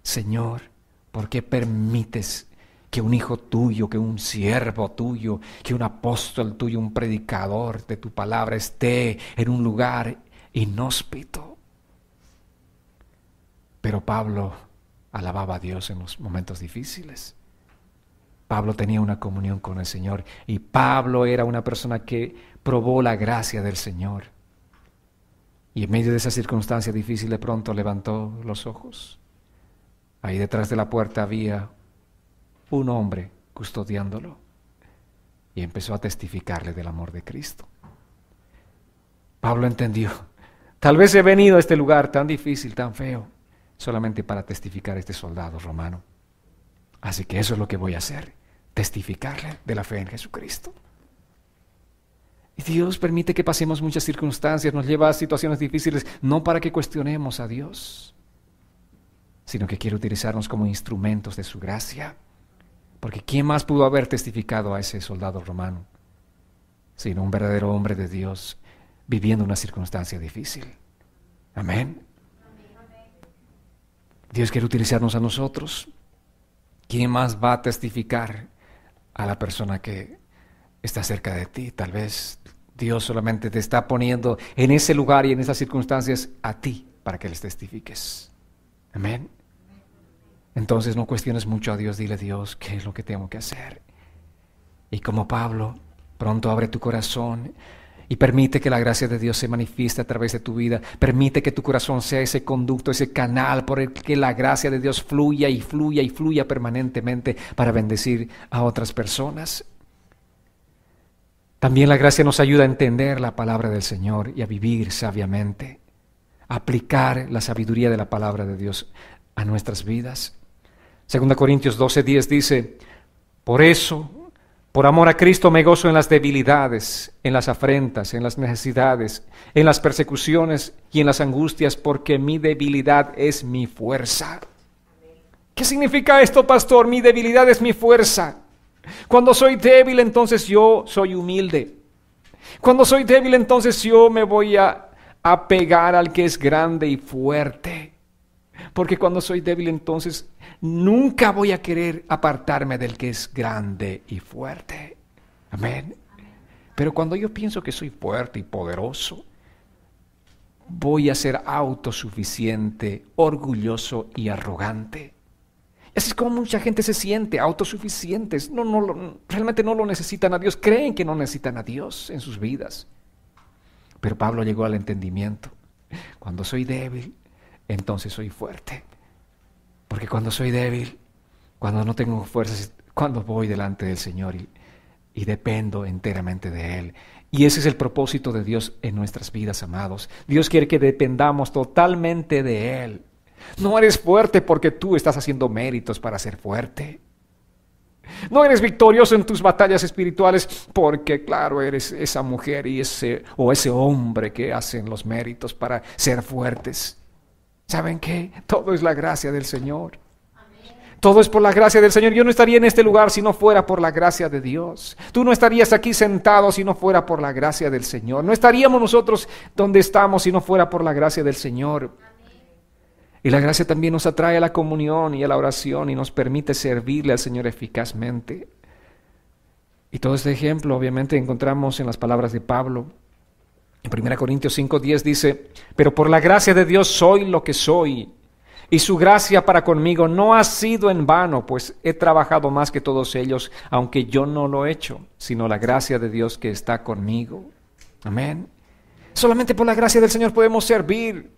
Señor, ¿por qué permites que un hijo tuyo, que un siervo tuyo, que un apóstol tuyo, un predicador de tu palabra esté en un lugar inhóspito? Pero Pablo alababa a Dios en los momentos difíciles. Pablo tenía una comunión con el Señor y Pablo era una persona que probó la gracia del Señor. Y en medio de esa circunstancia difícil, de pronto levantó los ojos. Ahí detrás de la puerta había un hombre custodiándolo y empezó a testificarle del amor de Cristo. Pablo entendió: tal vez he venido a este lugar tan difícil, tan feo, solamente para testificar a este soldado romano. Así que eso es lo que voy a hacer: testificarle de la fe en Jesucristo. Y Dios permite que pasemos muchas circunstancias, nos lleva a situaciones difíciles, no para que cuestionemos a Dios, sino que quiere utilizarnos como instrumentos de su gracia. Porque ¿quién más pudo haber testificado a ese soldado romano sino un verdadero hombre de Dios viviendo una circunstancia difícil? Amén. Dios quiere utilizarnos a nosotros. ¿Quién más va a testificar a la persona que está cerca de ti? Tal vez Dios solamente te está poniendo en ese lugar y en esas circunstancias a ti para que les testifiques. Amén. Entonces no cuestiones mucho a Dios, dile: Dios, ¿qué es lo que tengo que hacer? Y como Pablo, pronto abre tu corazón y permite que la gracia de Dios se manifieste a través de tu vida. Permite que tu corazón sea ese conducto, ese canal por el que la gracia de Dios fluya y fluya y fluya permanentemente para bendecir a otras personas. También la gracia nos ayuda a entender la palabra del Señor y a vivir sabiamente, a aplicar la sabiduría de la palabra de Dios a nuestras vidas. 2 Corintios 12:10 dice: por eso, por amor a Cristo me gozo en las debilidades, en las afrentas, en las necesidades, en las persecuciones y en las angustias, porque mi debilidad es mi fuerza. ¿Qué significa esto, pastor? Mi debilidad es mi fuerza. Cuando soy débil, entonces yo soy humilde. Cuando soy débil, entonces yo me voy a apegar al que es grande y fuerte. Porque cuando soy débil, entonces nunca voy a querer apartarme del que es grande y fuerte. Amén. Pero cuando yo pienso que soy fuerte y poderoso, voy a ser autosuficiente, orgulloso y arrogante. Así es como mucha gente se siente, autosuficientes. Realmente no lo necesitan a Dios. Creen que no necesitan a Dios en sus vidas. Pero Pablo llegó al entendimiento. Cuando soy débil, entonces soy fuerte. Porque cuando soy débil, cuando no tengo fuerzas, cuando voy delante del Señor y dependo enteramente de Él. Y ese es el propósito de Dios en nuestras vidas, amados. Dios quiere que dependamos totalmente de Él. No eres fuerte porque tú estás haciendo méritos para ser fuerte. No eres victorioso en tus batallas espirituales porque, claro, eres esa mujer y ese hombre que hacen los méritos para ser fuertes. ¿Saben qué? Todo es la gracia del Señor. Todo es por la gracia del Señor. Yo no estaría en este lugar si no fuera por la gracia de Dios. Tú no estarías aquí sentado si no fuera por la gracia del Señor. No estaríamos nosotros donde estamos si no fuera por la gracia del Señor. Y la gracia también nos atrae a la comunión y a la oración y nos permite servirle al Señor eficazmente. Y todo este ejemplo obviamente encontramos en las palabras de Pablo. En 1 Corintios 5:10 dice: pero por la gracia de Dios soy lo que soy, y su gracia para conmigo no ha sido en vano, pues he trabajado más que todos ellos, aunque yo no lo he hecho, sino la gracia de Dios que está conmigo. Amén. Solamente por la gracia del Señor podemos servir.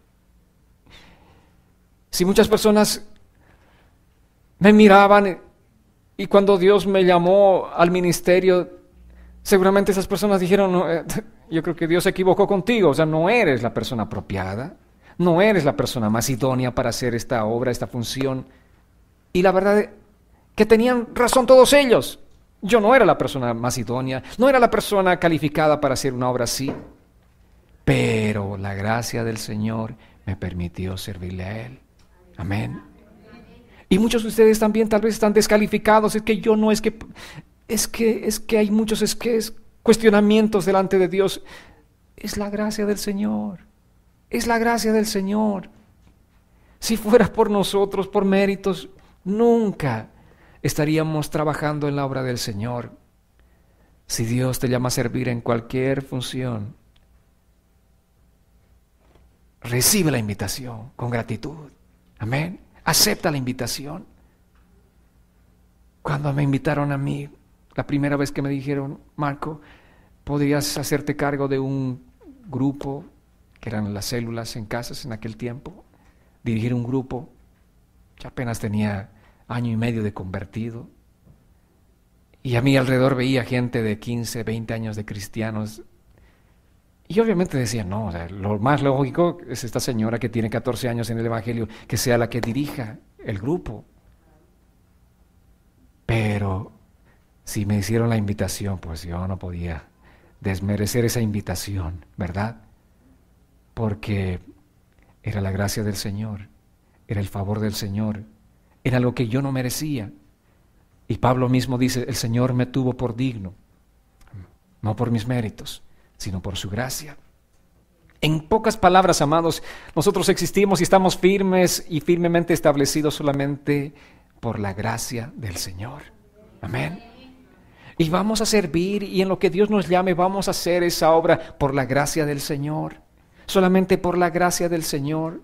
Si muchas personas me miraban y cuando Dios me llamó al ministerio, seguramente esas personas dijeron, no, yo creo que Dios se equivocó contigo, o sea, no eres la persona apropiada, no eres la persona más idónea para hacer esta obra, esta función. Y la verdad es que tenían razón todos ellos. Yo no era la persona más idónea, no era la persona calificada para hacer una obra así, pero la gracia del Señor me permitió servirle a Él. Amén. Y muchos de ustedes también tal vez están descalificados, es que yo no, es que hay muchos cuestionamientos delante de Dios. Es la gracia del Señor, es la gracia del Señor. Si fuera por nosotros, por méritos, nunca estaríamos trabajando en la obra del Señor. Si Dios te llama a servir en cualquier función, recibe la invitación con gratitud. Amén. Acepta la invitación. Cuando me invitaron a mí, la primera vez que me dijeron, Marco, ¿podrías hacerte cargo de un grupo, que eran las células en casas en aquel tiempo? Dirigir un grupo. Yo apenas tenía 1 año y medio de convertido. Y a mi alrededor veía gente de 15, 20 años de cristianos. Y obviamente decía, no, o sea, lo más lógico es esta señora que tiene 14 años en el Evangelio, que sea la que dirija el grupo. Pero si me hicieron la invitación, pues yo no podía desmerecer esa invitación, ¿verdad? Porque era la gracia del Señor, era el favor del Señor, era lo que yo no merecía. Y Pablo mismo dice, el Señor me tuvo por digno, no por mis méritos, sino por su gracia. En pocas palabras, amados, nosotros existimos y estamos firmes y firmemente establecidos solamente por la gracia del Señor. Amén. Y vamos a servir, y en lo que Dios nos llame vamos a hacer esa obra por la gracia del Señor, solamente por la gracia del Señor.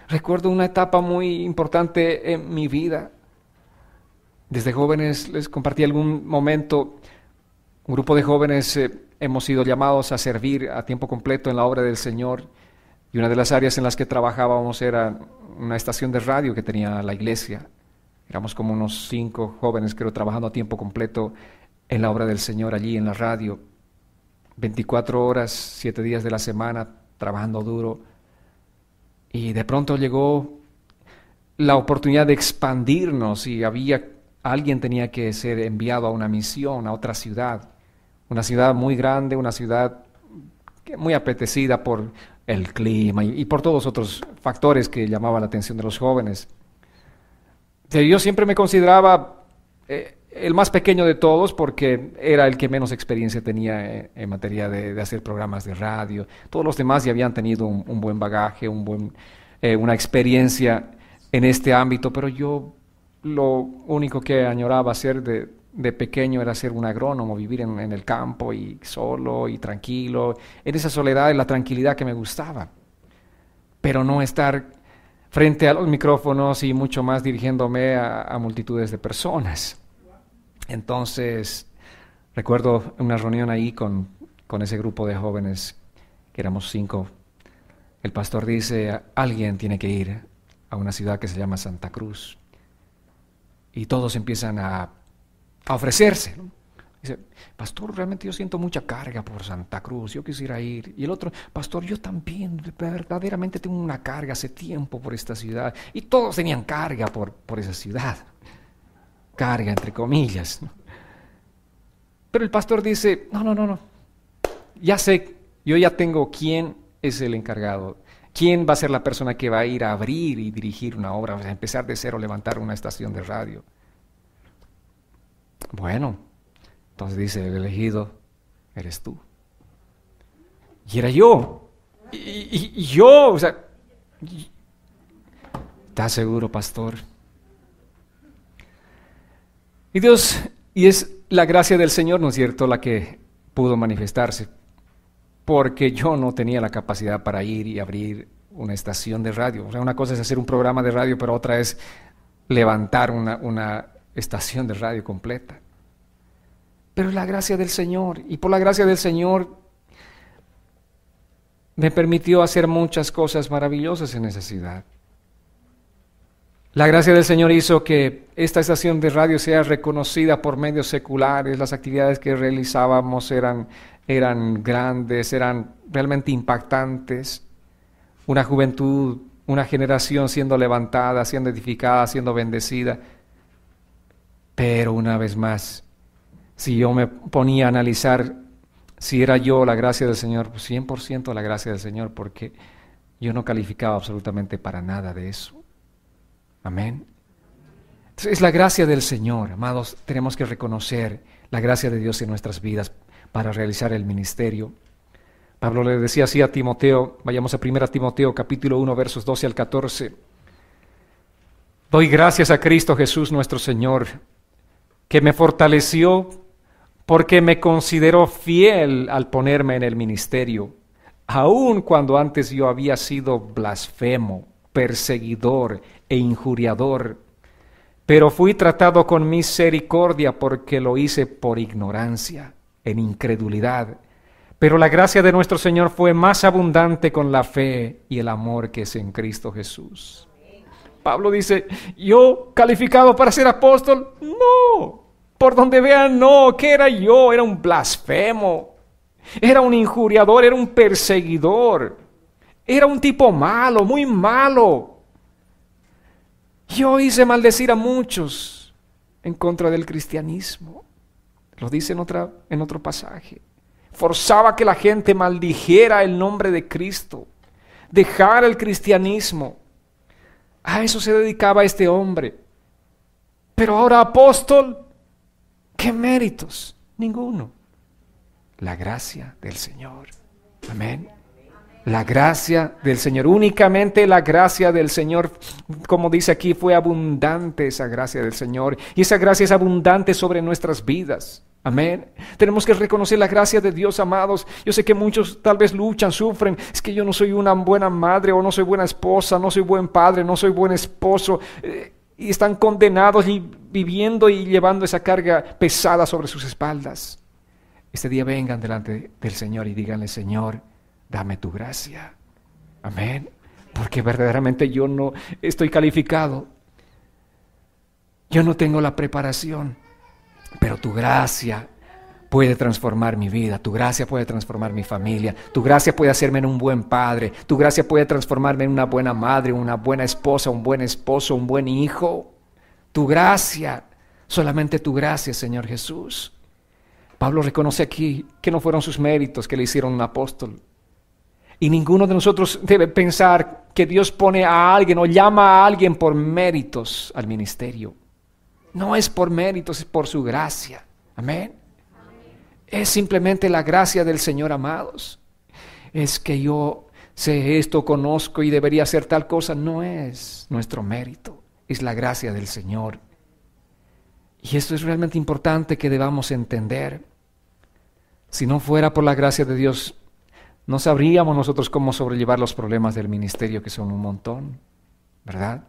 Recuerdo una etapa muy importante en mi vida. Desde jóvenes les compartí algún momento, un grupo de jóvenes hemos sido llamados a servir a tiempo completo en la obra del Señor, y una de las áreas en las que trabajábamos era una estación de radio que tenía la iglesia. Éramos como unos 5 jóvenes, creo, trabajando a tiempo completo en la obra del Señor allí en la radio, 24 horas, 7 días de la semana, trabajando duro. Y de pronto llegó la oportunidad de expandirnos y alguien tenía que ser enviado a una misión, a otra ciudad. Una ciudad muy grande, una ciudad muy apetecida por el clima y por todos otros factores que llamaban la atención de los jóvenes. Yo siempre me consideraba el más pequeño de todos porque era el que menos experiencia tenía en materia de hacer programas de radio. Todos los demás ya habían tenido un buen bagaje, una experiencia en este ámbito, pero yo lo único que añoraba hacer de pequeño era ser un agrónomo, vivir en el campo y solo y tranquilo, en esa soledad y la tranquilidad que me gustaba, pero no estar frente a los micrófonos y mucho más dirigiéndome a multitudes de personas. Entonces, recuerdo una reunión ahí con ese grupo de jóvenes, que éramos 5. El pastor dice, alguien tiene que ir a una ciudad que se llama Santa Cruz. Y todos empiezan a ofrecerse, ¿no? Dice, pastor, realmente yo siento mucha carga por Santa Cruz, yo quisiera ir. Y el otro, pastor, yo también verdaderamente tengo una carga hace tiempo por esta ciudad. Y todos tenían carga por esa ciudad. Carga entre comillas, ¿no? Pero el pastor dice, no, ya sé, yo ya tengo quién es el encargado. ¿Quién va a ser la persona que va a ir a abrir y dirigir una obra, o sea, empezar de cero, levantar una estación de radio? Bueno, entonces dice, el elegido eres tú. Y era yo. Y yo, o sea, ¿estás seguro, pastor? Y es la gracia del Señor, ¿no es cierto?, la que pudo manifestarse, porque yo no tenía la capacidad para ir y abrir una estación de radio. O sea, una cosa es hacer un programa de radio, pero otra es levantar una estación de radio completa. Pero es la gracia del Señor, y por la gracia del Señor me permitió hacer muchas cosas maravillosas en esa ciudad. La gracia del Señor hizo que esta estación de radio sea reconocida por medios seculares. Las actividades que realizábamos eran grandes, eran realmente impactantes. Una juventud, una generación siendo levantada, siendo edificada, siendo bendecida. Pero una vez más, si yo me ponía a analizar si era yo la gracia del Señor, pues 100% la gracia del Señor, porque yo no calificaba absolutamente para nada de eso. Amén. Entonces, es la gracia del Señor, amados. Tenemos que reconocer la gracia de Dios en nuestras vidas para realizar el ministerio. Pablo le decía así a Timoteo, vayamos a 1 Timoteo capítulo 1 versos 12 al 14. Doy gracias a Cristo Jesús nuestro Señor, que me fortaleció porque me consideró fiel al ponerme en el ministerio, aun cuando antes yo había sido blasfemo, perseguidor e injuriador, pero fui tratado con misericordia porque lo hice por ignorancia, en incredulidad. Pero la gracia de nuestro Señor fue más abundante con la fe y el amor que es en Cristo Jesús. Pablo dice, ¿yo calificado para ser apóstol? No, por donde vean, no. ¿Qué era yo? Era un blasfemo, era un injuriador, era un perseguidor, era un tipo malo, muy malo. Yo hice maldecir a muchos en contra del cristianismo. Lo dice en otro pasaje. Forzaba que la gente maldijera el nombre de Cristo, dejara el cristianismo. A eso se dedicaba este hombre. Pero ahora apóstol, ¿qué méritos? Ninguno. La gracia del Señor. Amén. La gracia del Señor, únicamente la gracia del Señor, como dice aquí, fue abundante esa gracia del Señor, y esa gracia es abundante sobre nuestras vidas. Amén. Tenemos que reconocer la gracia de Dios, amados. Yo sé que muchos tal vez luchan, sufren. Es que yo no soy una buena madre, o no soy buena esposa, no soy buen padre, no soy buen esposo, y están condenados y viviendo y llevando esa carga pesada sobre sus espaldas. Este día vengan delante del Señor y díganle, Señor, dame tu gracia. Amén. Porque verdaderamente yo no estoy calificado. Yo no tengo la preparación. Pero tu gracia puede transformar mi vida. Tu gracia puede transformar mi familia. Tu gracia puede hacerme en un buen padre. Tu gracia puede transformarme en una buena madre, una buena esposa, un buen esposo, un buen hijo. Tu gracia, solamente tu gracia, Señor Jesús. Pablo reconoce aquí que no fueron sus méritos que le hicieron un apóstol. Y ninguno de nosotros debe pensar que Dios pone a alguien o llama a alguien por méritos al ministerio. No es por méritos, es por su gracia. Amén. Es simplemente la gracia del Señor, amados. Es que yo sé esto, conozco y debería hacer tal cosa. No es nuestro mérito, es la gracia del Señor. Y esto es realmente importante que debamos entender. Si no fuera por la gracia de Dios, no sabríamos nosotros cómo sobrellevar los problemas del ministerio, que son un montón, ¿verdad?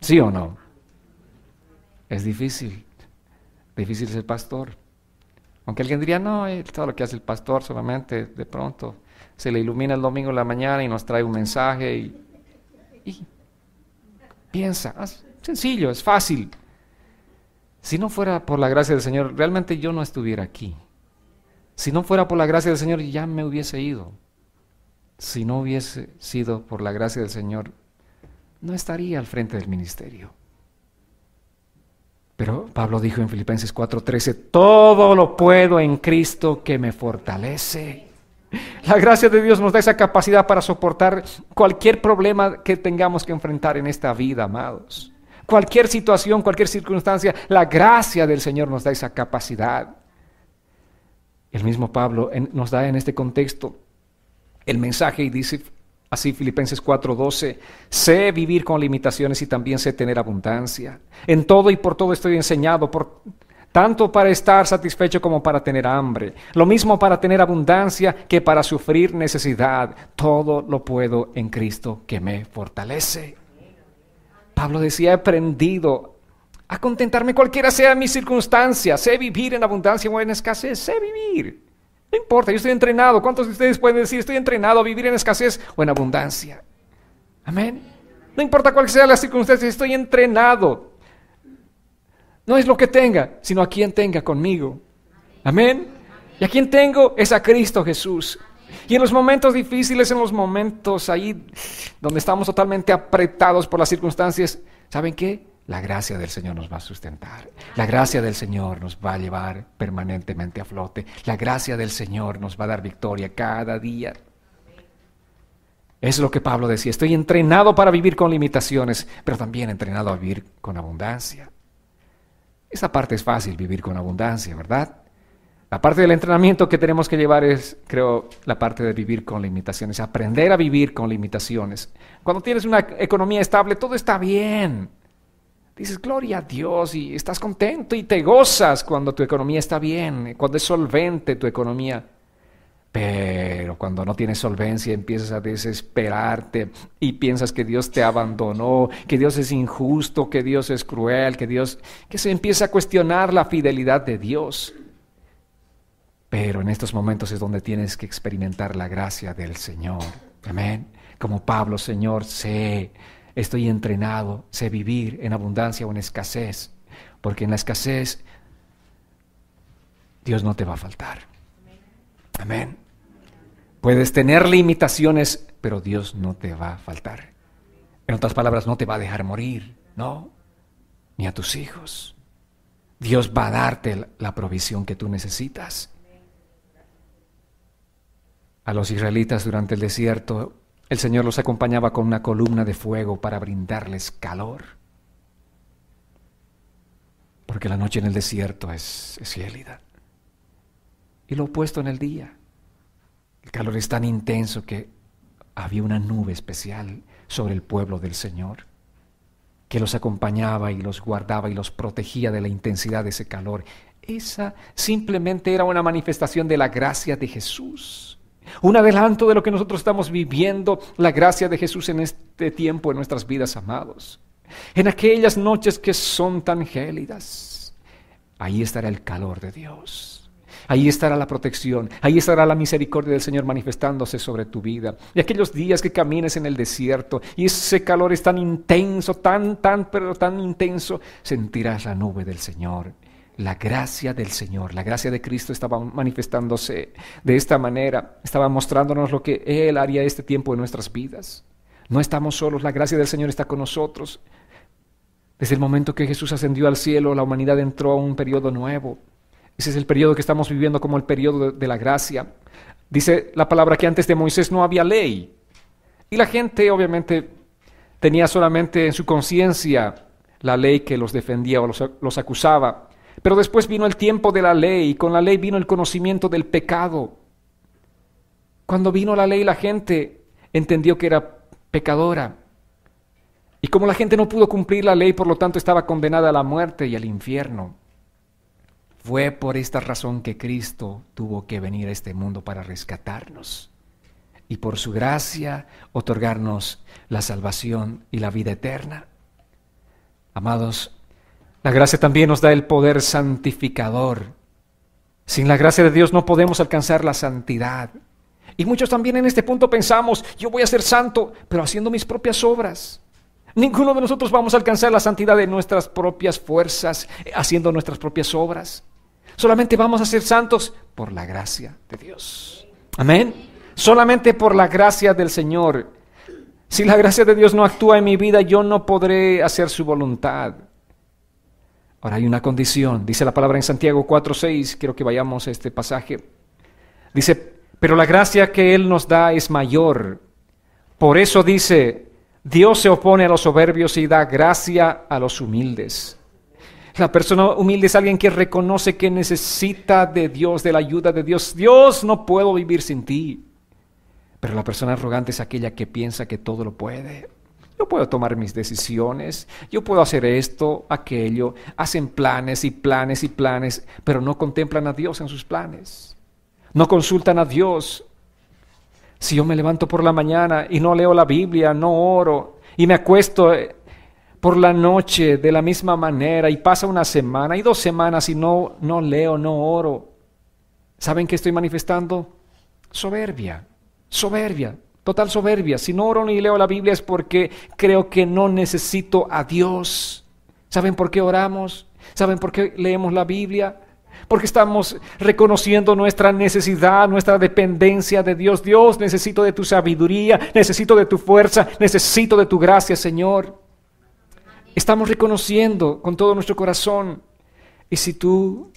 ¿Sí o no? Es difícil ser pastor. Aunque alguien diría, no, todo lo que hace el pastor solamente de pronto se le ilumina el domingo en la mañana y nos trae un mensaje y piensa, es sencillo, es fácil. Si no fuera por la gracia del Señor, realmente yo no estuviera aquí. Si no fuera por la gracia del Señor, ya me hubiese ido. Si no hubiese sido por la gracia del Señor, no estaría al frente del ministerio. Pero Pablo dijo en Filipenses 4:13, todo lo puedo en Cristo que me fortalece. La gracia de Dios nos da esa capacidad para soportar cualquier problema que tengamos que enfrentar en esta vida, amados. Cualquier situación, cualquier circunstancia, la gracia del Señor nos da esa capacidad. El mismo Pablo nos da en este contexto el mensaje y dice así, Filipenses 4:12, sé vivir con limitaciones y también sé tener abundancia. En todo y por todo estoy enseñado, tanto para estar satisfecho como para tener hambre. Lo mismo para tener abundancia que para sufrir necesidad. Todo lo puedo en Cristo que me fortalece. Pablo decía, he aprendido a contentarme cualquiera sea mi circunstancia. Sé vivir en abundancia o en escasez. Sé vivir. No importa, yo estoy entrenado. ¿Cuántos de ustedes pueden decir, estoy entrenado a vivir en escasez o en abundancia? Amén. No importa cuál sea la circunstancia, estoy entrenado. No es lo que tenga, sino a quien tenga conmigo. Amén. Y a quien tengo es a Cristo Jesús. Y en los momentos difíciles, en los momentos ahí donde estamos totalmente apretados por las circunstancias, ¿saben qué? La gracia del Señor nos va a sustentar. La gracia del Señor nos va a llevar permanentemente a flote. La gracia del Señor nos va a dar victoria cada día. Es lo que Pablo decía, estoy entrenado para vivir con limitaciones, pero también entrenado a vivir con abundancia. Esa parte es fácil, vivir con abundancia, ¿verdad? La parte del entrenamiento que tenemos que llevar es, creo, la parte de vivir con limitaciones, aprender a vivir con limitaciones. Cuando tienes una economía estable, todo está bien. Dices, gloria a Dios, y estás contento y te gozas cuando tu economía está bien, cuando es solvente tu economía. Pero cuando no tienes solvencia empiezas a desesperarte y piensas que Dios te abandonó, que Dios es injusto, que Dios es cruel, que se empieza a cuestionar la fidelidad de Dios. Pero en estos momentos es donde tienes que experimentar la gracia del Señor. Amén. Como Pablo, Señor, estoy entrenado, sé vivir en abundancia o en escasez, porque en la escasez Dios no te va a faltar. Amén. Puedes tener limitaciones, pero Dios no te va a faltar. En otras palabras, no te va a dejar morir, no, ni a tus hijos. Dios va a darte la provisión que tú necesitas. A los israelitas durante el desierto, el Señor los acompañaba con una columna de fuego para brindarles calor. Porque la noche en el desierto es gélida. Y lo opuesto en el día. El calor es tan intenso que había una nube especial sobre el pueblo del Señor, que los acompañaba y los guardaba y los protegía de la intensidad de ese calor. Esa simplemente era una manifestación de la gracia de Jesús. Un adelanto de lo que nosotros estamos viviendo, la gracia de Jesús en este tiempo, en nuestras vidas, amados. En aquellas noches que son tan gélidas, ahí estará el calor de Dios. Ahí estará la protección, ahí estará la misericordia del Señor manifestándose sobre tu vida. Y aquellos días que camines en el desierto y ese calor es tan intenso, pero tan intenso, sentirás la nube del Señor. La gracia del Señor, la gracia de Cristo estaba manifestándose de esta manera, estaba mostrándonos lo que Él haría este tiempo en nuestras vidas. No estamos solos, la gracia del Señor está con nosotros. Desde el momento que Jesús ascendió al cielo, la humanidad entró a un periodo nuevo. Ese es el periodo que estamos viviendo como el periodo de la gracia. Dice la palabra que antes de Moisés no había ley. Y la gente obviamente tenía solamente en su conciencia la ley que los defendía o los acusaba. Pero después vino el tiempo de la ley, y con la ley vino el conocimiento del pecado. Cuando vino la ley, la gente entendió que era pecadora. Y como la gente no pudo cumplir la ley, por lo tanto estaba condenada a la muerte y al infierno. Fue por esta razón que Cristo tuvo que venir a este mundo para rescatarnos y por su gracia otorgarnos la salvación y la vida eterna. Amados, la gracia también nos da el poder santificador. Sin la gracia de Dios no podemos alcanzar la santidad. Y muchos también en este punto pensamos, yo voy a ser santo, pero haciendo mis propias obras. Ninguno de nosotros vamos a alcanzar la santidad de nuestras propias fuerzas, haciendo nuestras propias obras. Solamente vamos a ser santos por la gracia de Dios. Amén. Solamente por la gracia del Señor. Si la gracia de Dios no actúa en mi vida, yo no podré hacer su voluntad. Ahora hay una condición. Dice la palabra en Santiago 4:6. Quiero que vayamos a este pasaje. Dice, pero la gracia que Él nos da es mayor. Por eso dice, Dios se opone a los soberbios y da gracia a los humildes. La persona humilde es alguien que reconoce que necesita de Dios, de la ayuda de Dios. Dios, no puedo vivir sin ti. Pero la persona arrogante es aquella que piensa que todo lo puede. Yo puedo tomar mis decisiones, yo puedo hacer esto, aquello. Hacen planes y planes y planes, pero no contemplan a Dios en sus planes. No consultan a Dios. Si yo me levanto por la mañana y no leo la Biblia, no oro, y me acuesto por la noche de la misma manera, y pasa una semana y 2 semanas y no leo, no oro, ¿Saben qué estoy manifestando? Soberbia, soberbia, total soberbia. Si no oro ni leo la Biblia es porque creo que no necesito a Dios. ¿Saben por qué oramos? ¿Saben por qué leemos la Biblia? Porque estamos reconociendo nuestra necesidad, nuestra dependencia de Dios. Dios, necesito de tu sabiduría, necesito de tu fuerza, necesito de tu gracia, Señor. Estamos reconociendo con todo nuestro corazón. Y si tú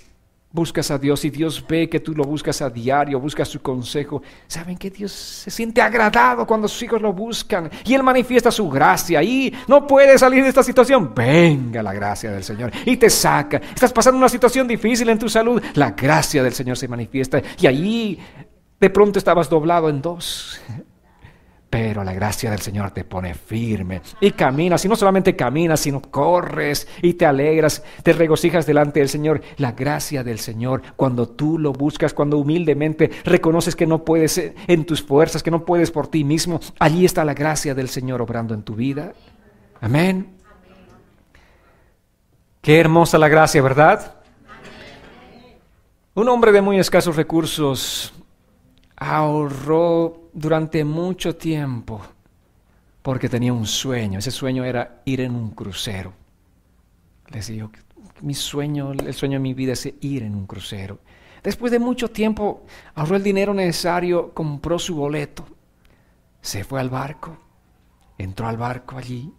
buscas a Dios y Dios ve que tú lo buscas a diario, buscas su consejo, saben que Dios se siente agradado cuando sus hijos lo buscan y Él manifiesta su gracia y no puedes salir de esta situación, venga la gracia del Señor y te saca. Estás pasando una situación difícil en tu salud, la gracia del Señor se manifiesta y ahí de pronto estabas doblado en dos. Pero la gracia del Señor te pone firme y caminas, y no solamente caminas, sino corres y te alegras, te regocijas delante del Señor. La gracia del Señor, cuando tú lo buscas, cuando humildemente reconoces que no puedes en tus fuerzas, que no puedes por ti mismo, allí está la gracia del Señor obrando en tu vida. Amén. Qué hermosa la gracia, ¿verdad? Un hombre de muy escasos recursos ahorró durante mucho tiempo porque tenía un sueño. Ese sueño era ir en un crucero. Le decía yo, mi sueño, el sueño de mi vida es ir en un crucero. Después de mucho tiempo ahorró el dinero necesario, compró su boleto, se fue al barco, entró al barco allí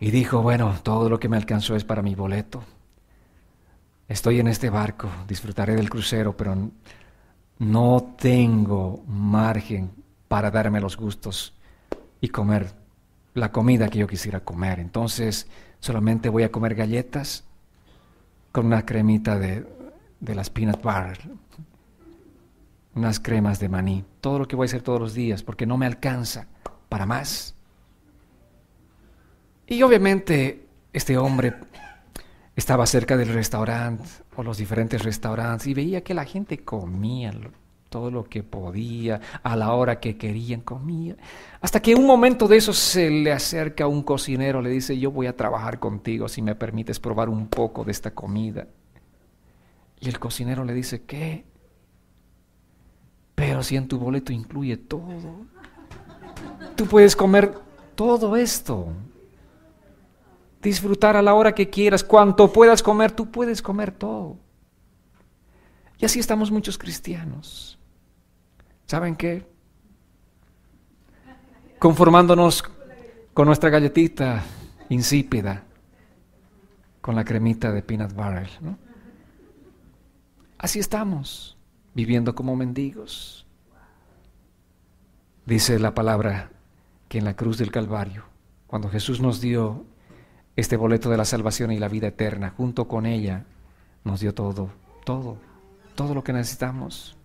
y dijo, bueno, todo lo que me alcanzó es para mi boleto. Estoy en este barco, disfrutaré del crucero, pero no tengo margen para darme los gustos y comer la comida que yo quisiera comer. Entonces solamente voy a comer galletas con una cremita de las peanut butter, unas cremas de maní. Todo lo que voy a hacer todos los días porque no me alcanza para más. Y obviamente este hombre estaba cerca del restaurante o los diferentes restaurantes y veía que la gente comía todo lo que podía, a la hora que querían comía. Hasta que un momento de eso se le acerca un cocinero, le dice, yo voy a trabajar contigo si me permites probar un poco de esta comida. Y el cocinero le dice, ¿qué? Pero si en tu boleto incluye todo. Tú puedes comer todo esto. Disfrutar a la hora que quieras, cuanto puedas comer, tú puedes comer todo. Y así estamos muchos cristianos. ¿Saben qué? Conformándonos con nuestra galletita insípida, con la cremita de peanut butter, ¿no? Así estamos, viviendo como mendigos. Dice la palabra que en la cruz del Calvario, cuando Jesús nos dio este boleto de la salvación y la vida eterna, junto con ella nos dio todo lo que necesitamos.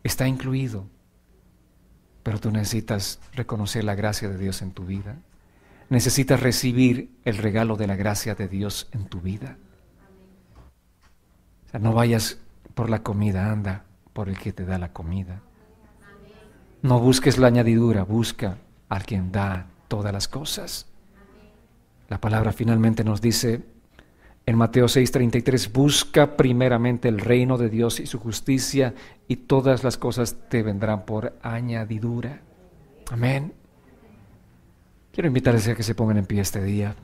Está incluido, pero tú necesitas reconocer la gracia de Dios en tu vida. Necesitas recibir el regalo de la gracia de Dios en tu vida. O sea, no vayas por la comida, anda por el que te da la comida. No busques la añadidura, busca al quien da todas las cosas. La palabra finalmente nos dice en Mateo 6:33, busca primeramente el reino de Dios y su justicia y todas las cosas te vendrán por añadidura. Amén. Quiero invitarles a que se pongan en pie este día.